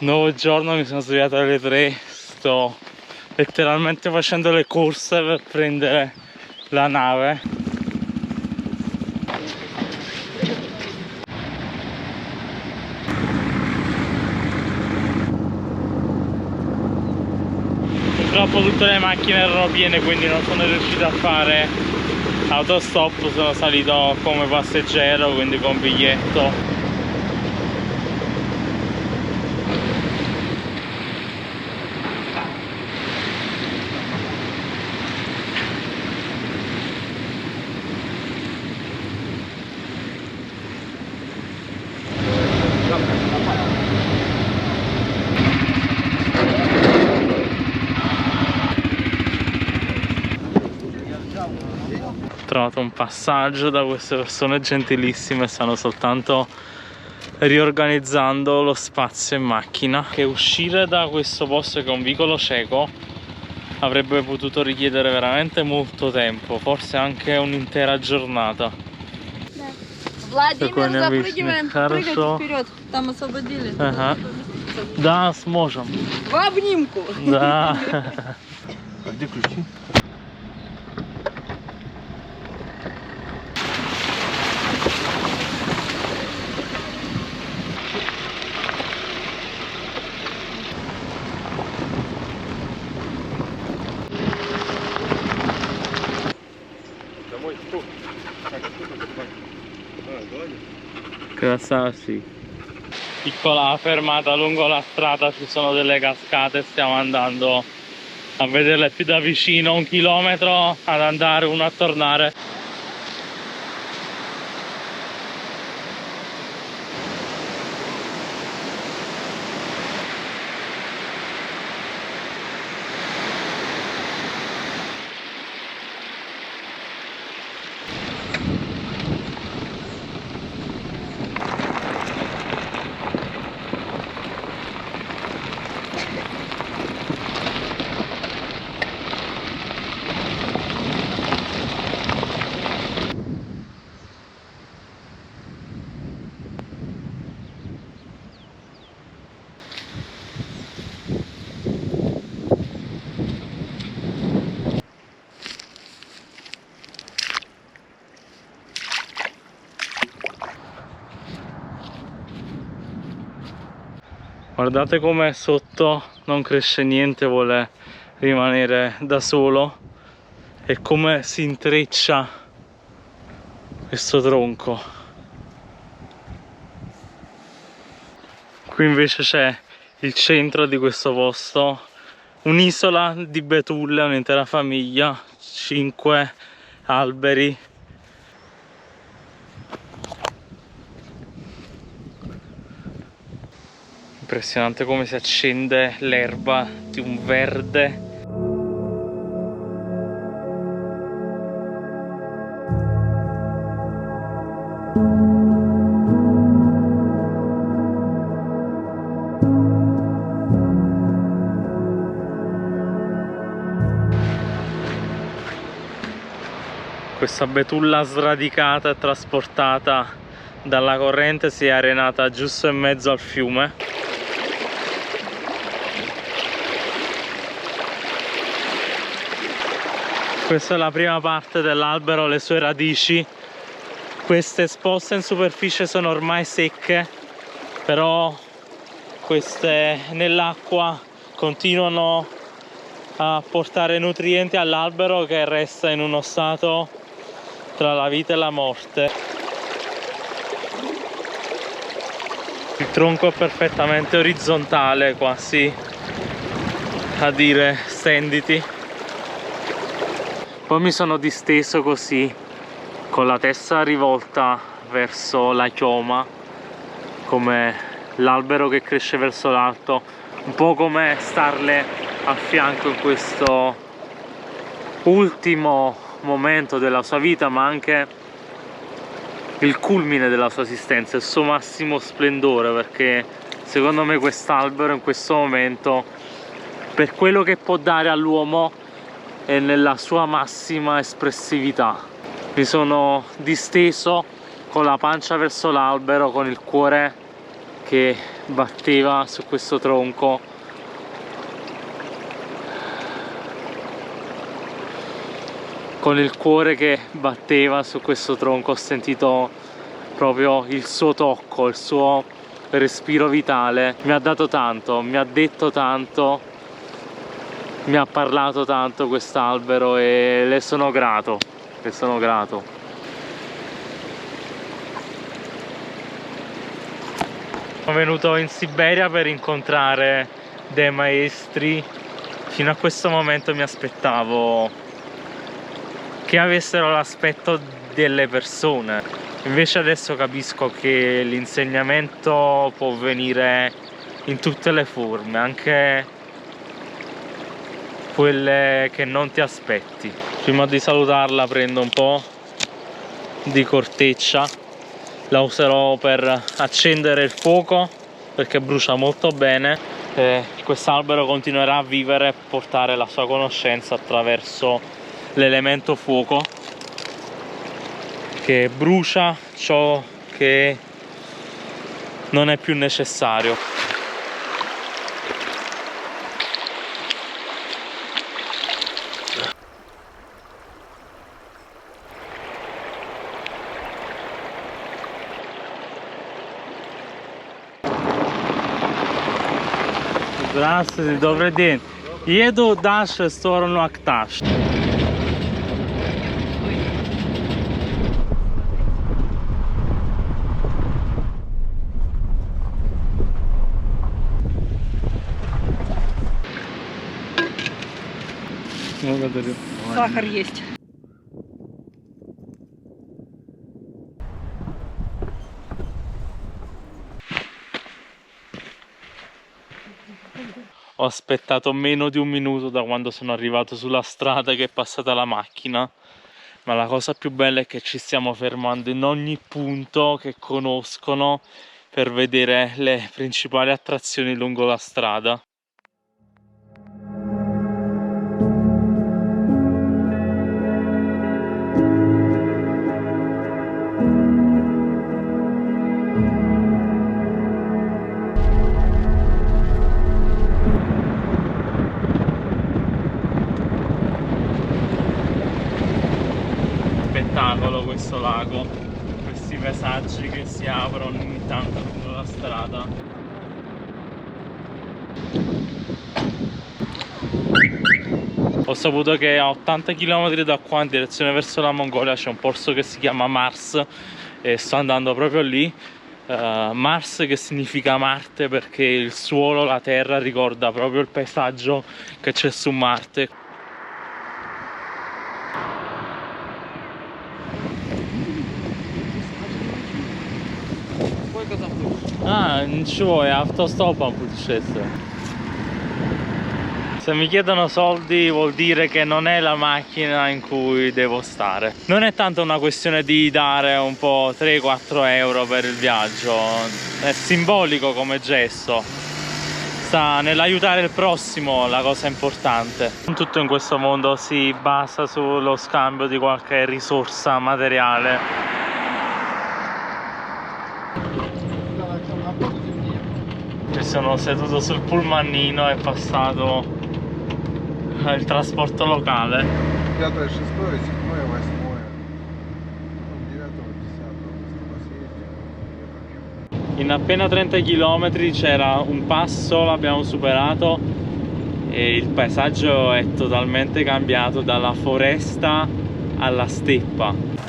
Nuovo giorno, mi sono svegliato alle 3, sto letteralmente facendo le corse per prendere la nave. Purtroppo tutte le macchine erano piene, quindi non sono riuscito a fare autostop, sono salito come passeggero, quindi con biglietto. Ho trovato un passaggio da queste persone gentilissime, stanno soltanto riorganizzando lo spazio in macchina, che uscire da questo posto che è un vicolo cieco avrebbe potuto richiedere veramente molto tempo, forse anche un'intera giornata. Владимир, запрыгиваем, прыгайте вперед, там освободили. Ага. Да, сможем. В обнимку. Да. А где ключи? Crasasi. Piccola fermata lungo la strada, ci sono delle cascate, stiamo andando a vederle più da vicino, 1 chilometro ad andare, 1 a tornare. Guardate com'è sotto, non cresce niente, vuole rimanere da solo, e come si intreccia questo tronco. Qui invece c'è il centro di questo posto, un'isola di betulle, un'intera famiglia, 5 alberi. Impressionante come si accende l'erba di un verde. Questa betulla sradicata e trasportata dalla corrente si è arenata giusto in mezzo al fiume. Questa è la prima parte dell'albero, le sue radici. Queste esposte in superficie sono ormai secche, però queste nell'acqua continuano a portare nutrienti all'albero, che resta in uno stato tra la vita e la morte. Il tronco è perfettamente orizzontale, quasi a dire stenditi. Poi mi sono disteso così, con la testa rivolta verso la chioma, come l'albero che cresce verso l'alto, un po' come starle a fianco in questo ultimo momento della sua vita, ma anche il culmine della sua esistenza, il suo massimo splendore, perché secondo me quest'albero in questo momento, per quello che può dare all'uomo, è nella sua massima espressività. Mi sono disteso con la pancia verso l'albero, con il cuore che batteva su questo tronco. Con il cuore che batteva su questo tronco ho sentito proprio il suo tocco, il suo respiro vitale. Mi ha dato tanto, mi ha detto tanto, mi ha parlato tanto quest'albero e le sono grato, le sono grato. Sono venuto in Siberia per incontrare dei maestri. Fino a questo momento mi aspettavo che avessero l'aspetto delle persone, invece adesso capisco che l'insegnamento può venire in tutte le forme, anche quelle che non ti aspetti. Prima di salutarla prendo un po' di corteccia, la userò per accendere il fuoco perché brucia molto bene e quest'albero continuerà a vivere e portare la sua conoscenza attraverso l'elemento fuoco che brucia ciò che non è più necessario. Здравствуйте, добрый день. Еду дальше в сторону Акташ. Благодарю. Сахар есть. Ho aspettato meno di un minuto da quando sono arrivato sulla strada che è passata la macchina, ma la cosa più bella è che ci stiamo fermando in ogni punto che conoscono per vedere le principali attrazioni lungo la strada. Spettacolo questo lago, questi paesaggi che si aprono ogni tanto lungo la strada. Ho saputo che a 80 km da qua in direzione verso la Mongolia c'è un posto che si chiama Mars e sto andando proprio lì. Mars che significa Marte perché il suolo, la terra ricorda proprio il paesaggio che c'è su Marte. Ah, nичего, è автостопом путешествие. Se mi chiedono soldi vuol dire che non è la macchina in cui devo stare. Non è tanto una questione di dare un po' 3-4 euro per il viaggio, è simbolico come gesto. Sta nell'aiutare il prossimo la cosa importante. Non tutto in questo mondo si basa sullo scambio di qualche risorsa materiale. Mi sono seduto sul pullmanino e è passato il trasporto locale. 5-е, 6-е, 7-е, 8-е. 9-го, 10-го. In appena 30 km c'era un passo, l'abbiamo superato e il paesaggio è totalmente cambiato dalla foresta alla steppa.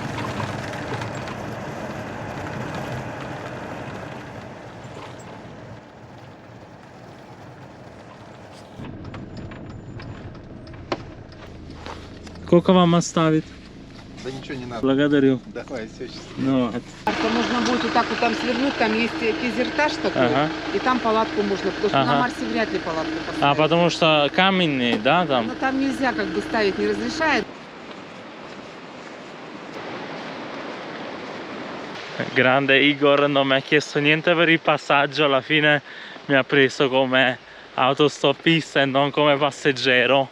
Сколько вам оставить? Да ничего не надо. Благодарю. Давай, все, счастливо. Ну, Можно будет вот так вот там свернуть, там есть кизертаж такой, ага. и там палатку можно, потому что Ага. на Марсе вряд ли палатку поставить. А потому что каменный, да, там? Но там нельзя как бы ставить, не разрешает. Grande Igor non mi ha chiesto niente per il passaggio, alla fine mi ha preso come autostoppista e non come passeggero.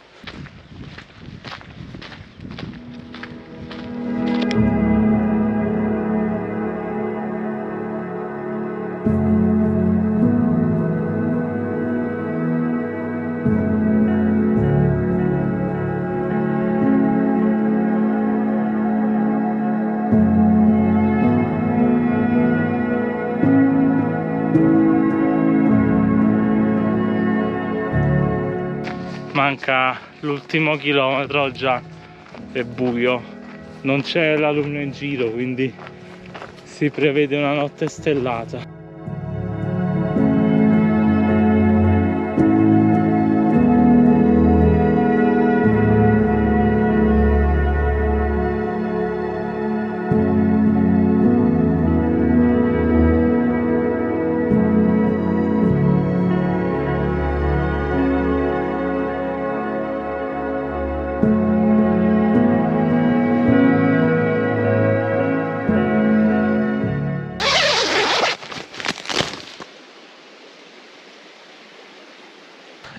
manca l'ultimo chilometro, già è buio, non c'è la luna in giro, quindi si prevede una notte stellata.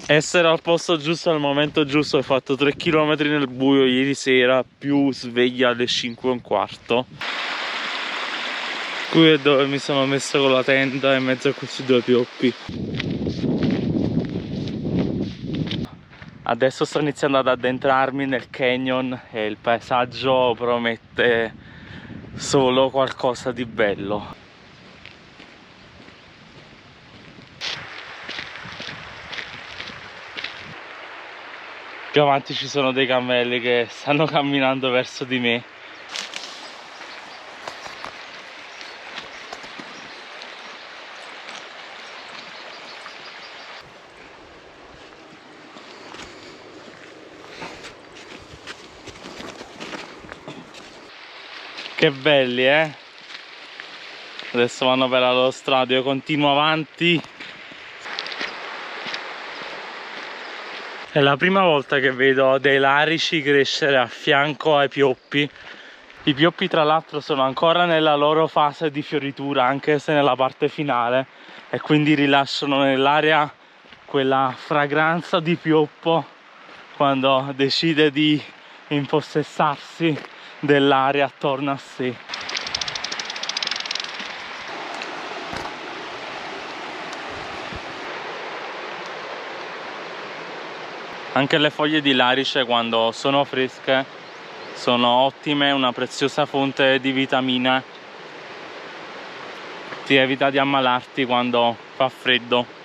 Essere al posto giusto al momento giusto. Ho fatto 3 km nel buio ieri sera, più sveglia alle 5:15. Qui è dove mi sono messo con la tenda in mezzo a questi due pioppi. Adesso sto iniziando ad addentrarmi nel canyon e il paesaggio promette solo qualcosa di bello. Più avanti ci sono dei cammelli che stanno camminando verso di me. Che belli, eh? Adesso vanno per la loro strada, io continuo avanti. È la prima volta che vedo dei larici crescere a fianco ai pioppi. I pioppi tra l'altro sono ancora nella loro fase di fioritura, anche se nella parte finale, e quindi rilasciano nell'aria quella fragranza di pioppo quando decide di impossessarsi dell'aria attorno a sé. Anche le foglie di larice, quando sono fresche, sono ottime, una preziosa fonte di vitamina. Ti evita di ammalarti quando fa freddo.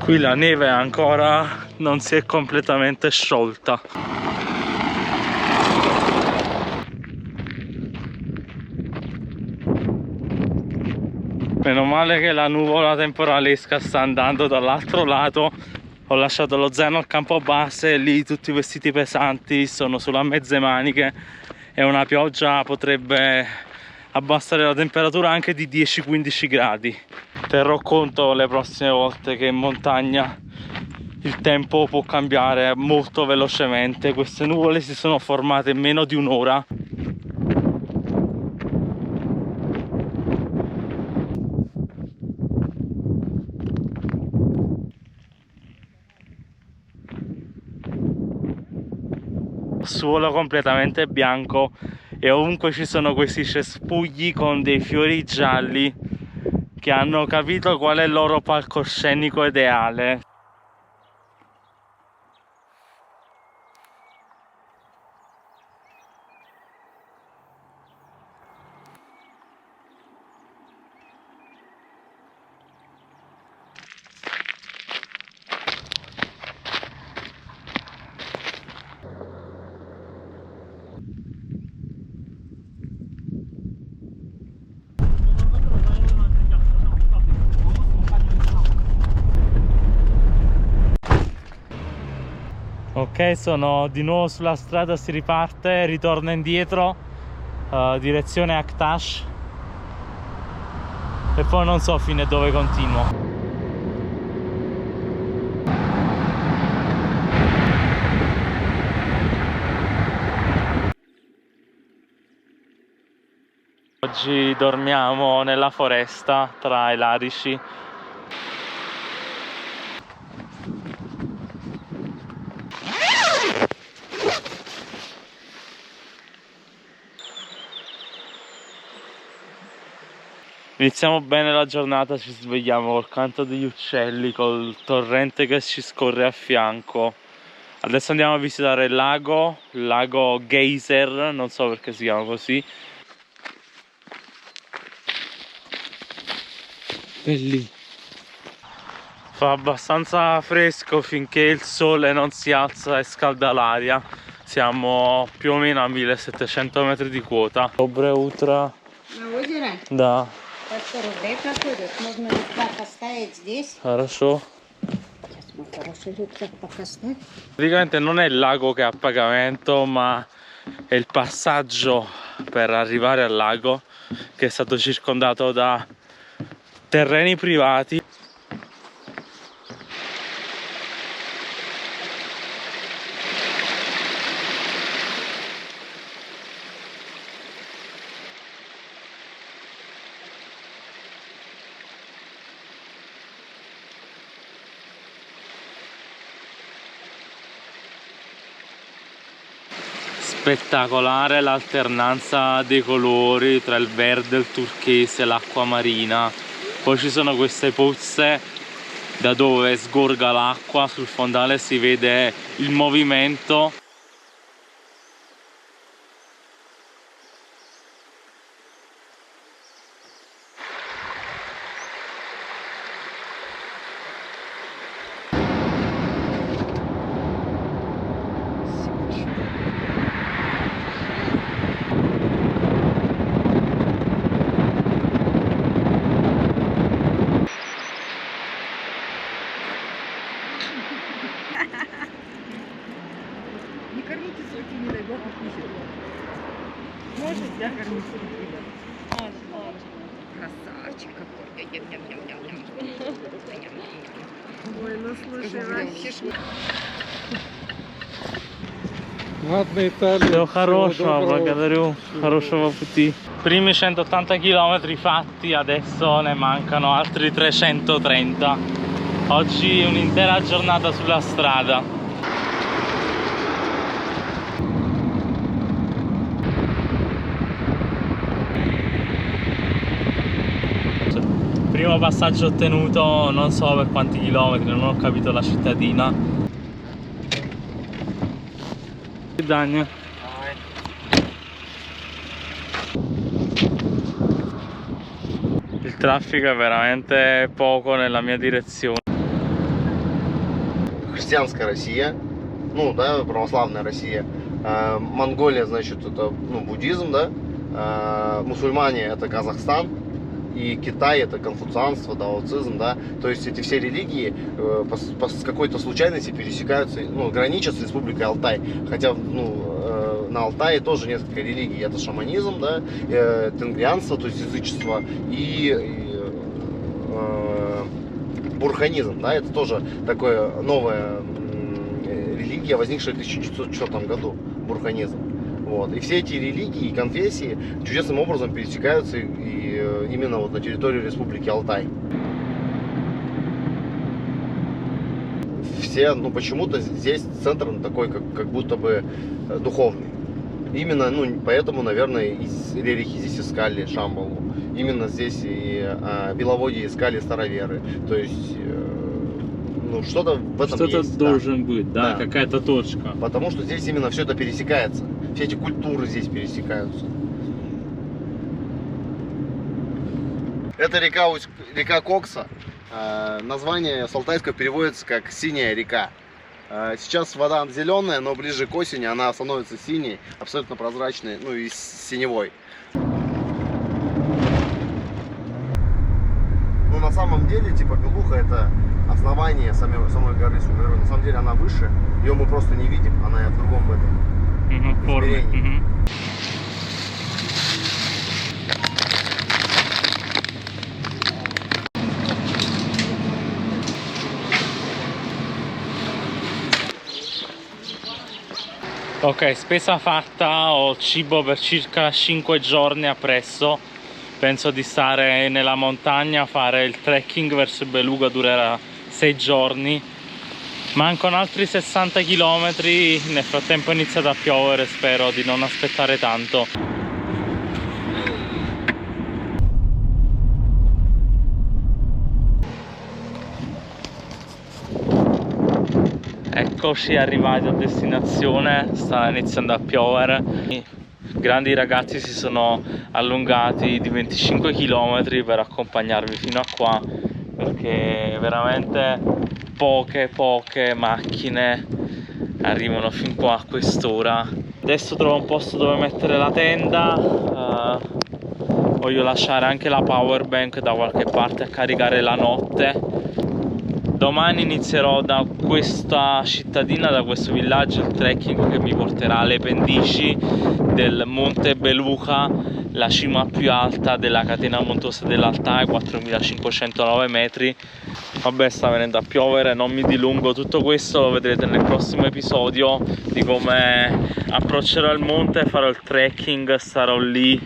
Qui la neve ancora non si è completamente sciolta. Meno male che la nuvola temporalesca sta andando dall'altro lato. Ho lasciato lo zaino al campo base, lì tutti i vestiti pesanti sono sulla mezze maniche e una pioggia potrebbe abbassare la temperatura anche di 10-15 gradi. Terrò conto le prossime volte che in montagna il tempo può cambiare molto velocemente. Queste nuvole si sono formate in meno di un'ora. Suolo completamente bianco e ovunque ci sono questi cespugli con dei fiori gialli che hanno capito qual è il loro palcoscenico ideale. Ok, sono di nuovo sulla strada, si riparte, ritorno indietro, direzione Aktash, e poi non so fino dove continuo. Oggi dormiamo nella foresta tra i larici. Iniziamo bene la giornata, ci svegliamo col canto degli uccelli, col torrente che ci scorre a fianco. Adesso andiamo a visitare il lago Geyser, non so perché si chiama così. Belli. Fa abbastanza fresco finché il sole non si alza e scalda l'aria. Siamo più o meno a 1700 metri di quota. Доброе утро. На озеро? Да. По 100 рублей проходят. Можно рюкзак оставить здесь. Хорошо. Сейчас мой хороший рюкзак пока ставь. Praticamente non è il lago che ha pagamento, ma è il passaggio per arrivare al lago, che è stato circondato da terreni privati. Spettacolare l'alternanza dei colori tra il verde, il turchese e l'acqua marina. Poi ci sono queste pozze da dove sgorga l'acqua, sul fondale si vede il movimento. Не кормите сути, не дай бог, укусит. Может, я кормить ребят. Красавчик какой. Ням-ням-ням-ням. Ой, ну слушай, вообще. Ладно, Италия. Всего хорошего, благодарю, хорошего пути. Primi 180 km fatti, adesso ne mancano altri 330. Oggi un'intera giornata sulla strada. Primo passaggio ottenuto, non so per quanti chilometri, non ho capito la cittadina. Dagno. Il traffico è veramente poco nella mia direzione. Христианская Россия, ну да, православная Россия, Монголия, значит, это буддизм, да, мусульмане это Казахстан, и Китай это конфуцианство, даоцизм, да, то есть эти все религии с какой-то случайности пересекаются, ну, граничат с Республикой Алтай, хотя, ну, на Алтае тоже несколько религий, это шаманизм, да, тенгрианство, то есть язычество, и бурханизм, да, это тоже такое новая религия, возникшая в 1904 году, бурханизм. Вот. И все эти религии и конфессии чудесным образом пересекаются и именно вот на территории Республики Алтай. Все, ну почему-то здесь центр такой, как будто бы духовный. Именно, ну, поэтому, наверное, из рерихи здесь искали Шамбалу. Именно здесь и Беловодье искали староверы. То есть, ну, что-то в этом есть. Что-то должен быть, да, какая-то точка. Потому что здесь именно все это пересекается. Все эти культуры здесь пересекаются. Это река Кокса. Название с алтайского переводится как «синяя река». Сейчас вода зеленая, но ближе к осени она становится синей, абсолютно прозрачной, ну и синевой. Ну на самом деле, типа, Белуха это основание самой горы Сумеру. На самом деле она выше, ее мы просто не видим, она в другом измерении. Ok, spesa fatta, ho cibo per circa 5 giorni appresso. Penso di stare nella montagna a fare il trekking verso Beluga, durerà 6 giorni. Mancano altri 60 km, nel frattempo è iniziato a piovere, spero di non aspettare tanto. Eccoci arrivati a destinazione, sta iniziando a piovere. I grandi ragazzi si sono allungati di 25 km per accompagnarvi fino a qua, perché veramente poche macchine arrivano fin qua a quest'ora. Adesso trovo un posto dove mettere la tenda, voglio lasciare anche la power bank da qualche parte a caricare la notte. Domani inizierò da questa cittadina, da questo villaggio, il trekking che mi porterà alle pendici del Monte Beluca, la cima più alta della catena montuosa dell'Altai, 4509 metri. Vabbè, sta venendo a piovere, non mi dilungo, tutto questo lo vedrete nel prossimo episodio di come approccerò il monte, farò il trekking, starò lì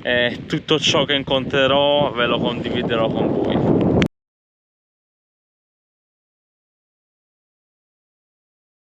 e tutto ciò che incontrerò ve lo condividerò con voi.